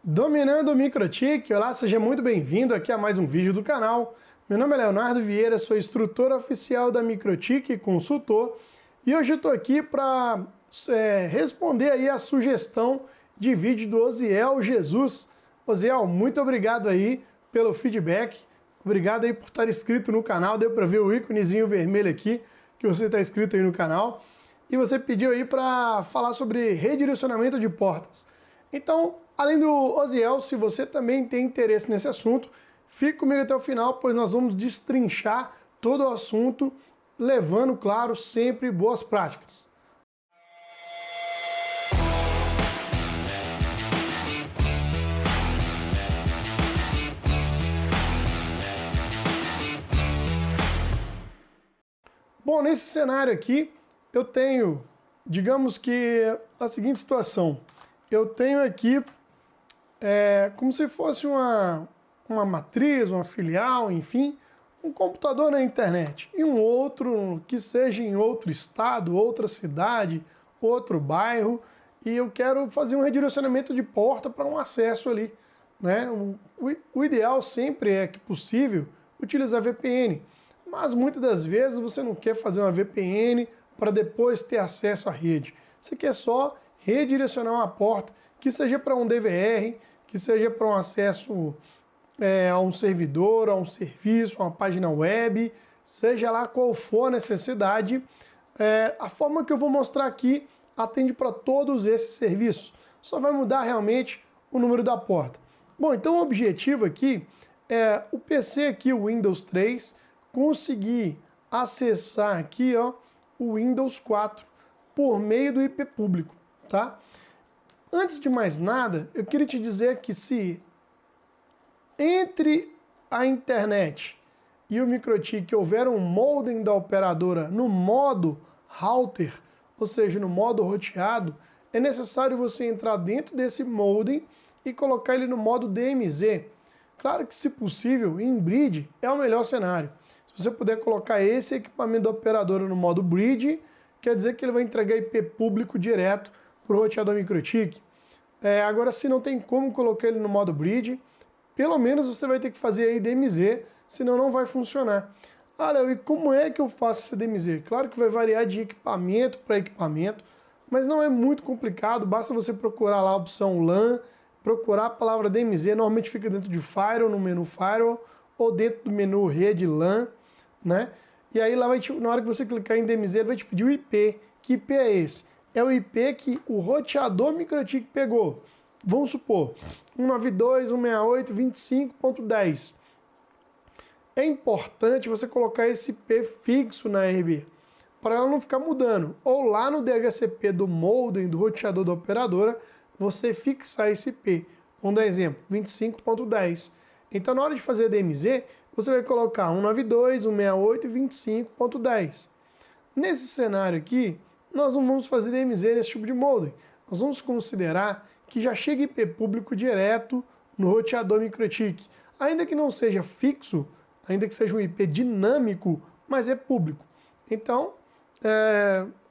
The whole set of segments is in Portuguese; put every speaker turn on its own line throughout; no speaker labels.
Dominando o MikroTik, olá, seja muito bem-vindo aqui a mais um vídeo do canal. Meu nome é Leonardo Vieira, sou instrutor oficial da MikroTik, consultor, e hoje eu estou aqui para responder aí a sugestão de vídeo do Osiel Jesus. Osiel, muito obrigado aí pelo feedback, obrigado aí por estar inscrito no canal, deu para ver o íconezinho vermelho aqui que você está inscrito aí no canal, e você pediu aí para falar sobre redirecionamento de portas. Então, além do Osiel, se você também tem interesse nesse assunto, fique comigo até o final, pois nós vamos destrinchar todo o assunto, levando, claro, sempre boas práticas. Bom, nesse cenário aqui, eu tenho, digamos que, a seguinte situação. Eu tenho aqui como se fosse uma matriz, uma filial, enfim, um computador na internet e um outro que seja em outro estado, outra cidade, outro bairro, e eu quero fazer um redirecionamento de porta para um acesso ali, né? O ideal sempre é que possível utilizar VPN, mas muitas das vezes você não quer fazer uma VPN para depois ter acesso à rede. Você quer só redirecionar uma porta que seja para um DVR, que seja para um acesso a um servidor, a um serviço, a uma página web, seja lá qual for a necessidade. A forma que eu vou mostrar aqui atende para todos esses serviços. Só vai mudar realmente o número da porta. Bom, então o objetivo aqui é o PC aqui, o Windows 3, conseguir acessar aqui, ó, o Windows 4 por meio do IP público, tá? Antes de mais nada, eu queria te dizer que se entre a internet e o MikroTik houver um modem da operadora no modo router, ou seja, no modo roteado, é necessário você entrar dentro desse modem e colocar ele no modo DMZ. Claro que, se possível, em bridge é o melhor cenário. Se você puder colocar esse equipamento da operadora no modo bridge, quer dizer que ele vai entregar IP público direto para o roteador MikroTik. Agora, se não tem como colocar ele no modo bridge, pelo menos você vai ter que fazer aí DMZ, senão não vai funcionar. Ah, Léo, e como é que eu faço esse DMZ? Claro que vai variar de equipamento para equipamento, mas não é muito complicado, basta você procurar lá a opção LAN, procurar a palavra DMZ, normalmente fica dentro de Firewall, no menu Firewall, ou dentro do menu Rede LAN, né? E aí lá na hora que você clicar em DMZ, ele vai te pedir o IP. Que IP é esse? É o IP que o roteador MikroTik pegou. Vamos supor, 192.168.25.10. É importante você colocar esse IP fixo na RB, para ela não ficar mudando. Ou lá no DHCP do modem do roteador da operadora, você fixar esse IP. Vamos dar exemplo, 25.10. Então na hora de fazer DMZ, você vai colocar 192.168.25.10. Nesse cenário aqui, nós não vamos fazer DMZ nesse tipo de modem. Nós vamos considerar que já chega IP público direto no roteador MikroTik. Ainda que não seja fixo, ainda que seja um IP dinâmico, mas é público. Então,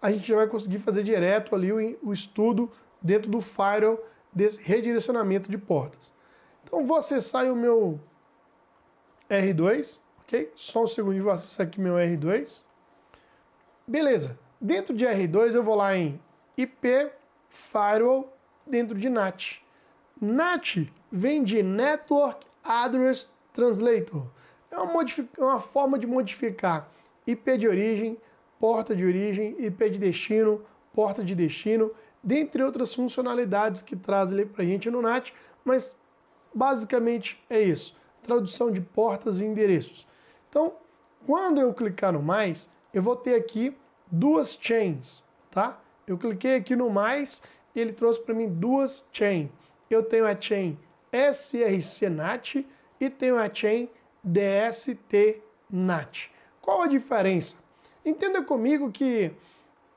a gente já vai conseguir fazer direto ali o estudo dentro do firewall desse redirecionamento de portas. Então, vou acessar aí o meu R2, ok? Só um segundinho, vou acessar aqui meu R2. Beleza. Dentro de R2 eu vou lá em IP Firewall dentro de NAT. NAT vem de Network Address Translator. É uma forma de modificar IP de origem, porta de origem, IP de destino, porta de destino, dentre outras funcionalidades que traz ali pra gente no NAT, mas basicamente é isso, tradução de portas e endereços. Então, quando eu clicar no mais, eu vou ter aqui duas chains, tá? Eu cliquei aqui no mais e ele trouxe para mim duas chains. Eu tenho a chain SRC-NAT e tenho a chain DST-NAT. Qual a diferença? Entenda comigo que,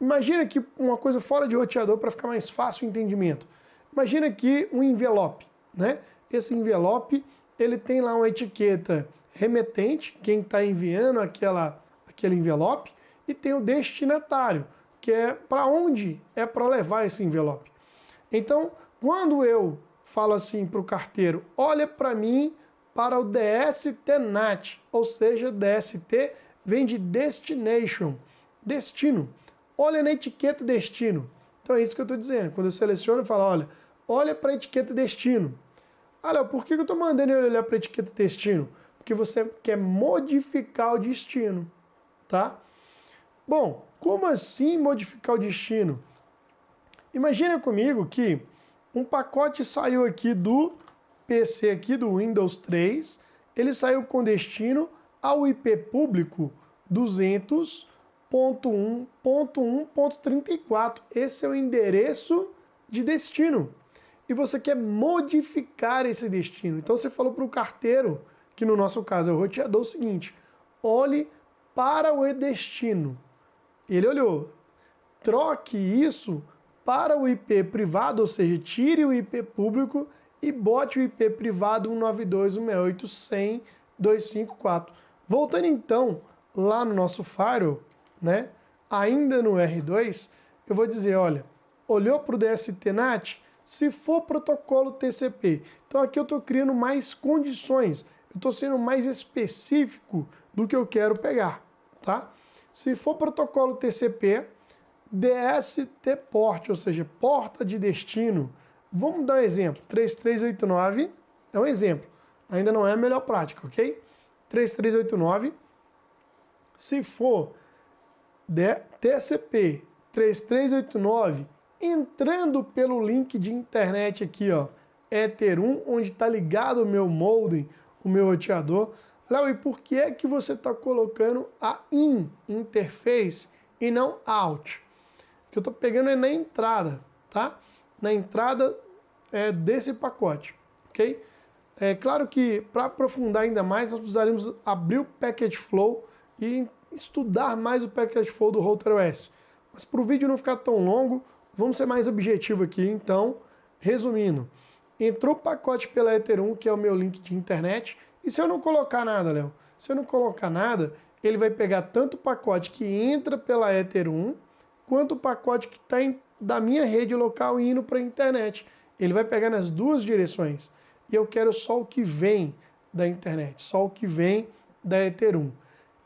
imagina que uma coisa fora de roteador para ficar mais fácil o entendimento. Imagina aqui um envelope, né? Esse envelope, ele tem lá uma etiqueta remetente, quem está enviando aquele envelope, e tem o destinatário, que é para onde é para levar esse envelope. Então, quando eu falo assim para o carteiro, olha para mim para o DST-NAT, ou seja, DST vem de Destination, destino. Olha na etiqueta destino. Então é isso que eu estou dizendo. Quando eu seleciono, eu falo, olha para a etiqueta destino. Olha, por que eu estou mandando ele olhar para a etiqueta destino? Porque você quer modificar o destino, tá? Bom, como assim modificar o destino? Imagina comigo que um pacote saiu aqui do PC, aqui do Windows 3, ele saiu com destino ao IP público 200.1.1.34. Esse é o endereço de destino. E você quer modificar esse destino. Então você falou para o carteiro, que no nosso caso é o roteador, o seguinte, olhe para o destino. Ele olhou, troque isso para o IP privado, ou seja, tire o IP público e bote o IP privado 192.168.100.254. Voltando então lá no nosso firewall, né, ainda no R2, eu vou dizer, olha, olhou para o DST-NAT, se for protocolo TCP. Então aqui eu estou criando mais condições, eu estou sendo mais específico do que eu quero pegar, tá? Se for protocolo TCP, DST port, ou seja, porta de destino. Vamos dar um exemplo, 3389 é um exemplo, ainda não é a melhor prática, ok? 3389, se for TCP 3389, entrando pelo link de internet aqui, ó, Ether1, onde está ligado o meu modem, o meu roteador. Léo, e por que é que você está colocando a in interface e não out? Que eu estou pegando é na entrada, tá? Na entrada desse pacote, ok? É claro que para aprofundar ainda mais, nós precisaríamos abrir o Packet Flow e estudar mais o Packet Flow do RouterOS. Mas para o vídeo não ficar tão longo, vamos ser mais objetivo aqui. Então, resumindo, entrou o pacote pela Ether1, que é o meu link de internet, e se eu não colocar nada, Léo? Se eu não colocar nada, ele vai pegar tanto o pacote que entra pela Ether1, quanto o pacote que está da minha rede local indo para a internet. Ele vai pegar nas duas direções. E eu quero só o que vem da internet, só o que vem da Ether1.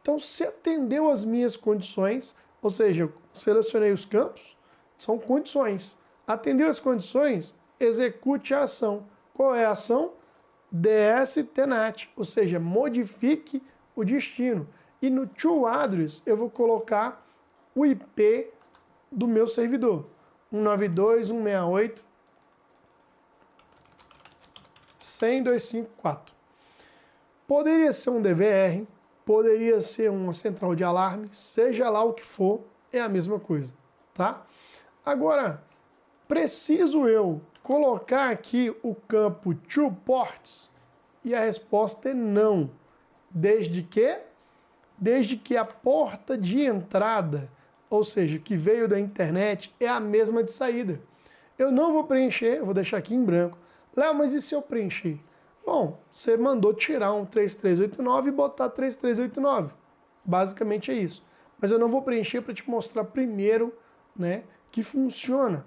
Então, se atendeu às minhas condições, ou seja, eu selecionei os campos, são condições. Atendeu as condições, execute a ação. Qual é a ação? DST-NAT, ou seja, modifique o destino. E no to address eu vou colocar o IP do meu servidor, 192.168.100.254. Poderia ser um DVR, poderia ser uma central de alarme, seja lá o que for, é a mesma coisa, tá? Agora, preciso eu colocar aqui o campo to ports? E a resposta é não. Desde que a porta de entrada, ou seja, que veio da internet, é a mesma de saída. Eu não vou preencher, eu vou deixar aqui em branco. Léo, mas e se eu preencher? Bom, você mandou tirar um 3389 e botar 3389. Basicamente é isso. Mas eu não vou preencher para te mostrar primeiro, né, que funciona,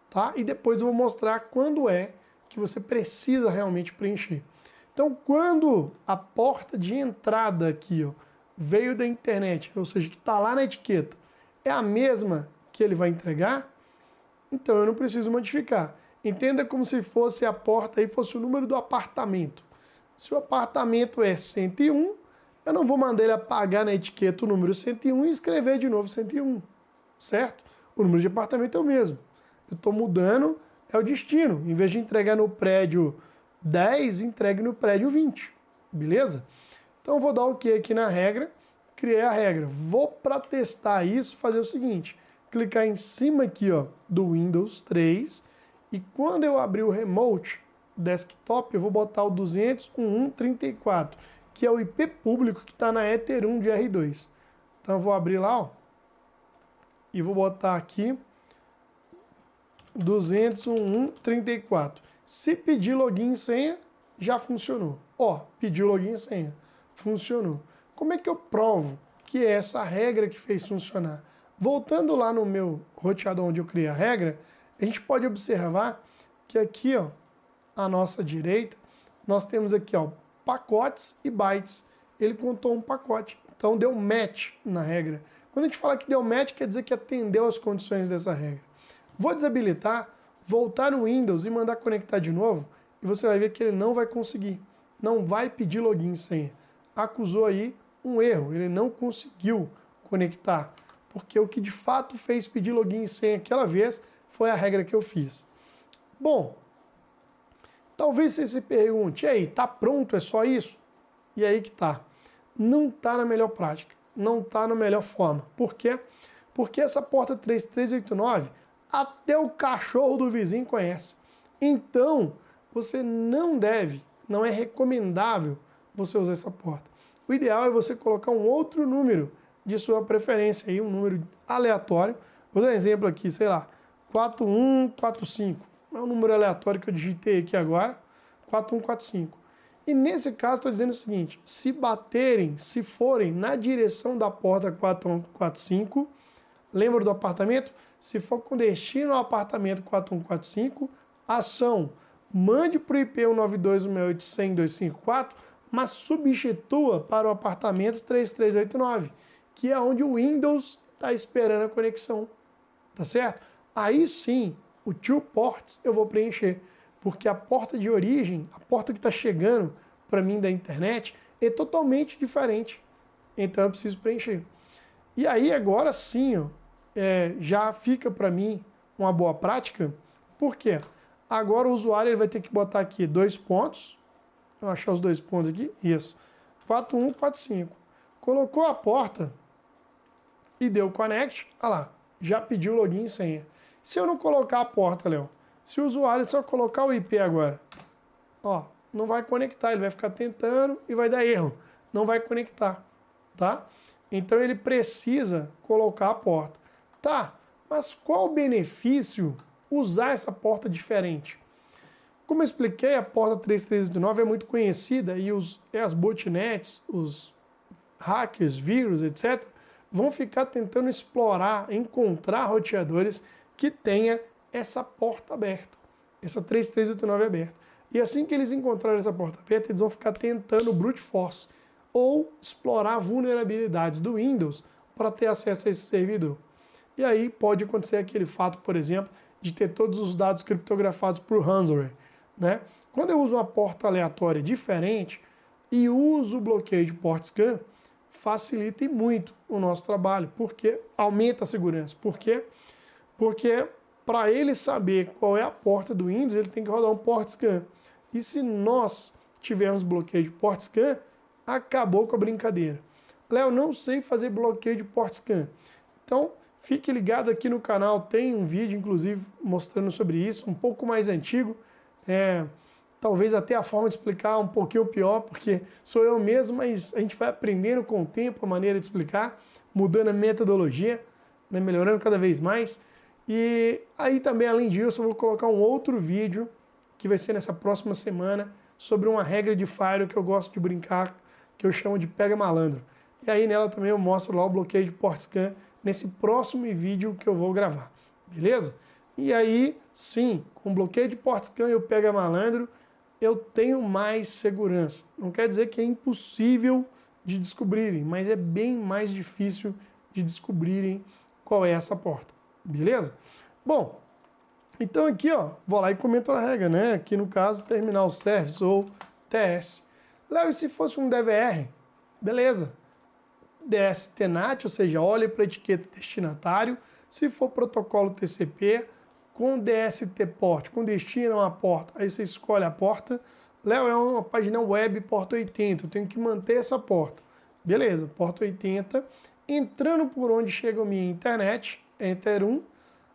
tá? E depois eu vou mostrar quando é que você precisa realmente preencher. Então, quando a porta de entrada aqui, ó, veio da internet, ou seja, que está lá na etiqueta, é a mesma que ele vai entregar, então eu não preciso modificar. Entenda como se fosse a porta aí, fosse o número do apartamento. Se o apartamento é 101, eu não vou mandar ele apagar na etiqueta o número 101 e escrever de novo 101, certo? O número de apartamento é o mesmo. Eu estou mudando, é o destino. Em vez de entregar no prédio 10, entregue no prédio 20, beleza? Então eu vou dar OK aqui na regra, criei a regra. Vou, para testar isso, fazer o seguinte, clicar em cima aqui, ó, do Windows 3, e quando eu abrir o Remote Desktop, eu vou botar o 200.1.1.34, que é o IP público que está na Ether1 de R2. Então eu vou abrir lá, ó, e vou botar aqui 200.1.1.34. Se pedir login e senha, já funcionou. Ó, pediu login e senha, funcionou. Como é que eu provo que é essa regra que fez funcionar? Voltando lá no meu roteador onde eu criei a regra, a gente pode observar que aqui, ó, à nossa direita, nós temos aqui, ó, pacotes e bytes. Ele contou um pacote, então deu match na regra. Quando a gente fala que deu match, quer dizer que atendeu as condições dessa regra. Vou desabilitar, voltar no Windows e mandar conectar de novo, e você vai ver que ele não vai conseguir. Não vai pedir login e senha. Acusou aí um erro, ele não conseguiu conectar, porque o que de fato fez pedir login e senha aquela vez foi a regra que eu fiz. Bom, talvez você se pergunte, e aí, tá pronto, é só isso? E aí que tá. Não tá na melhor prática, não tá na melhor forma. Por quê? Porque essa porta 3389, até o cachorro do vizinho conhece. Então, você não deve, não é recomendável você usar essa porta. O ideal é você colocar um outro número de sua preferência, aí, um número aleatório. Vou dar um exemplo aqui, sei lá, 4145. É um número aleatório que eu digitei aqui agora, 4145. E nesse caso estou dizendo o seguinte, se baterem, se forem na direção da porta 4145, lembra do apartamento? Se for com destino ao apartamento 4145, ação, mande para o IP 192.168.100.254, mas substitua para o apartamento 3389, que é onde o Windows está esperando a conexão, tá certo? Aí sim, o two ports eu vou preencher, porque a porta de origem, a porta que está chegando para mim da internet, é totalmente diferente. Então eu preciso preencher. E aí agora sim, ó, já fica para mim uma boa prática. Por quê? Agora o usuário ele vai ter que botar aqui 2 pontos. Vou achar os 2 pontos aqui. Isso. 4145. Colocou a porta e deu connect. Olha lá. Já pediu login e senha. Se eu não colocar a porta, Léo, se o usuário só colocar o IP agora, ó, não vai conectar, ele vai ficar tentando e vai dar erro. Não vai conectar, tá? Então ele precisa colocar a porta. Tá, mas qual o benefício usar essa porta diferente? Como eu expliquei, a porta 3389 é muito conhecida e as botnets, os hackers, vírus, etc., vão ficar tentando explorar, encontrar roteadores que tenha essa porta aberta, essa 3389 aberta. E assim que eles encontrarem essa porta aberta, eles vão ficar tentando brute force ou explorar vulnerabilidades do Windows para ter acesso a esse servidor. E aí pode acontecer aquele fato, por exemplo, de ter todos os dados criptografados por ransomware, né? Quando eu uso uma porta aleatória diferente e uso o bloqueio de port scan, facilita muito o nosso trabalho, porque aumenta a segurança. Por quê? Porque para ele saber qual é a porta do Windows, ele tem que rodar um port scan. E se nós tivermos bloqueio de port scan, acabou com a brincadeira. Léo, não sei fazer bloqueio de port scan. Então, fique ligado aqui no canal, tem um vídeo, inclusive, mostrando sobre isso, um pouco mais antigo. Talvez até a forma de explicar um pouquinho pior, porque sou eu mesmo, mas a gente vai aprendendo com o tempo a maneira de explicar, mudando a metodologia, né, melhorando cada vez mais. E aí também, além disso, eu vou colocar um outro vídeo, que vai ser nessa próxima semana, sobre uma regra de firewall que eu gosto de brincar, que eu chamo de pega malandro. E aí nela também eu mostro lá o bloqueio de port scan, nesse próximo vídeo que eu vou gravar, beleza? E aí, sim, com bloqueio de port scan e o pega malandro, eu tenho mais segurança. Não quer dizer que é impossível de descobrirem, mas é bem mais difícil de descobrirem qual é essa porta, beleza? Bom, então aqui, ó, vou lá e comento a regra, né? Aqui no caso, terminal service ou TS. Léo, e se fosse um DVR? Beleza. DSTNAT, ou seja, olhe para a etiqueta destinatário. Se for protocolo TCP, com DST port, com destino a uma porta, aí você escolhe a porta. Léo, é uma página web porta 80, eu tenho que manter essa porta. Beleza, porta 80. Entrando por onde chega a minha internet, Enter 1.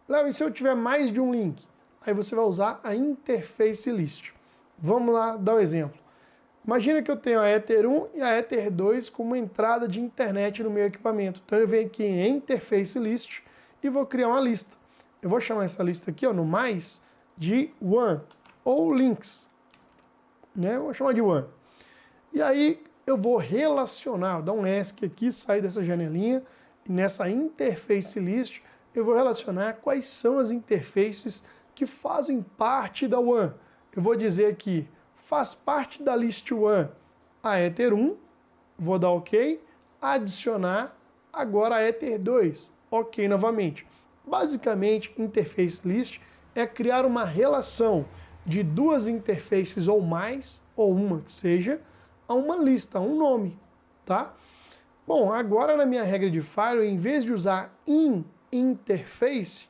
Léo, e se eu tiver mais de um link? Aí você vai usar a Interface List. Vamos lá dar o um exemplo. Imagina que eu tenho a Ether 1 e a Ether 2 como entrada de internet no meu equipamento. Então eu venho aqui em Interface List e vou criar uma lista. Eu vou chamar essa lista aqui, ó, no mais, de One ou Links. Né? Eu vou chamar de One. E aí eu vou relacionar, dar um ESC aqui, sair dessa janelinha, e nessa Interface List eu vou relacionar quais são as interfaces que fazem parte da One. eu vou dizer que faz parte da list one a Ether 1, vou dar OK, adicionar agora a Ether 2, OK novamente. Basicamente, interface list é criar uma relação de duas interfaces ou mais, ou uma que seja, a uma lista, a um nome, tá? Bom, agora na minha regra de Firewall, em vez de usar in interface,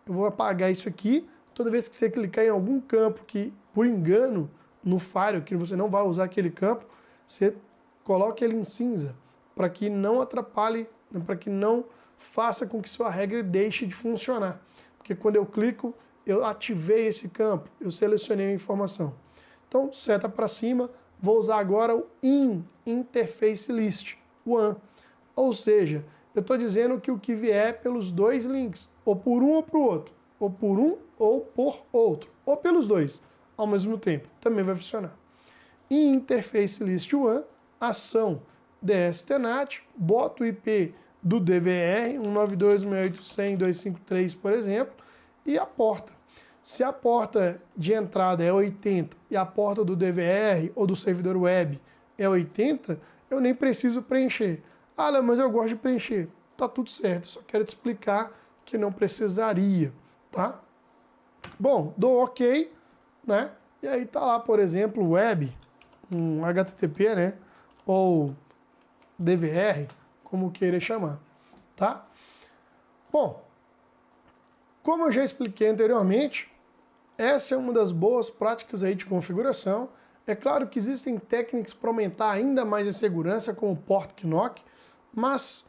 eu vou apagar isso aqui. Toda vez que você clicar em algum campo que, por engano, no Firewall, que você não vai usar aquele campo, você coloca ele em cinza, para que não atrapalhe, para que não faça com que sua regra deixe de funcionar. Porque quando eu clico, eu ativei esse campo, eu selecionei a informação. Então, seta para cima, vou usar agora o in interface list, one. Ou seja, eu estou dizendo que o que vier pelos dois links, ou por um ou para o outro, ou por um ou por outro, ou pelos dois, ao mesmo tempo, também vai funcionar. In interface list one, ação dstnat, boto o IP do DVR, 192.168.100.253, por exemplo, e a porta. Se a porta de entrada é 80 e a porta do DVR ou do servidor web é 80, eu nem preciso preencher. Ah, Léo, mas eu gosto de preencher. Tá tudo certo, só quero te explicar que não precisaria, tá? Bom, dou OK, né? E aí tá lá, por exemplo, web, um HTTP, né? Ou DVR, como queira chamar, tá? Bom, como eu já expliquei anteriormente, essa é uma das boas práticas aí de configuração. É claro que existem técnicas para aumentar ainda mais a segurança, como o port knock, mas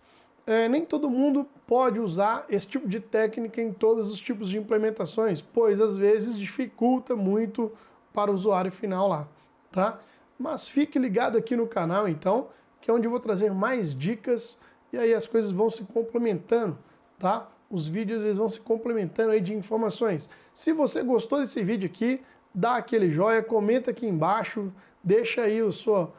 nem todo mundo pode usar esse tipo de técnica em todos os tipos de implementações, pois às vezes dificulta muito para o usuário final lá, tá? Mas fique ligado aqui no canal então, que é onde eu vou trazer mais dicas e aí as coisas vão se complementando, tá? Os vídeos eles vão se complementando aí de informações. Se você gostou desse vídeo aqui, dá aquele joinha, comenta aqui embaixo, deixa aí a sua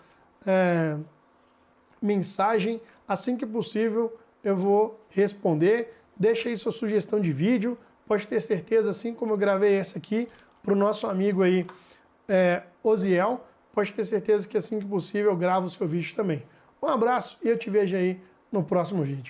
mensagem. Assim que possível eu vou responder. Deixa aí sua sugestão de vídeo. Pode ter certeza, assim como eu gravei essa aqui para o nosso amigo aí, Oziel, pode ter certeza que assim que possível eu gravo o seu vídeo também. Um abraço e eu te vejo aí no próximo vídeo.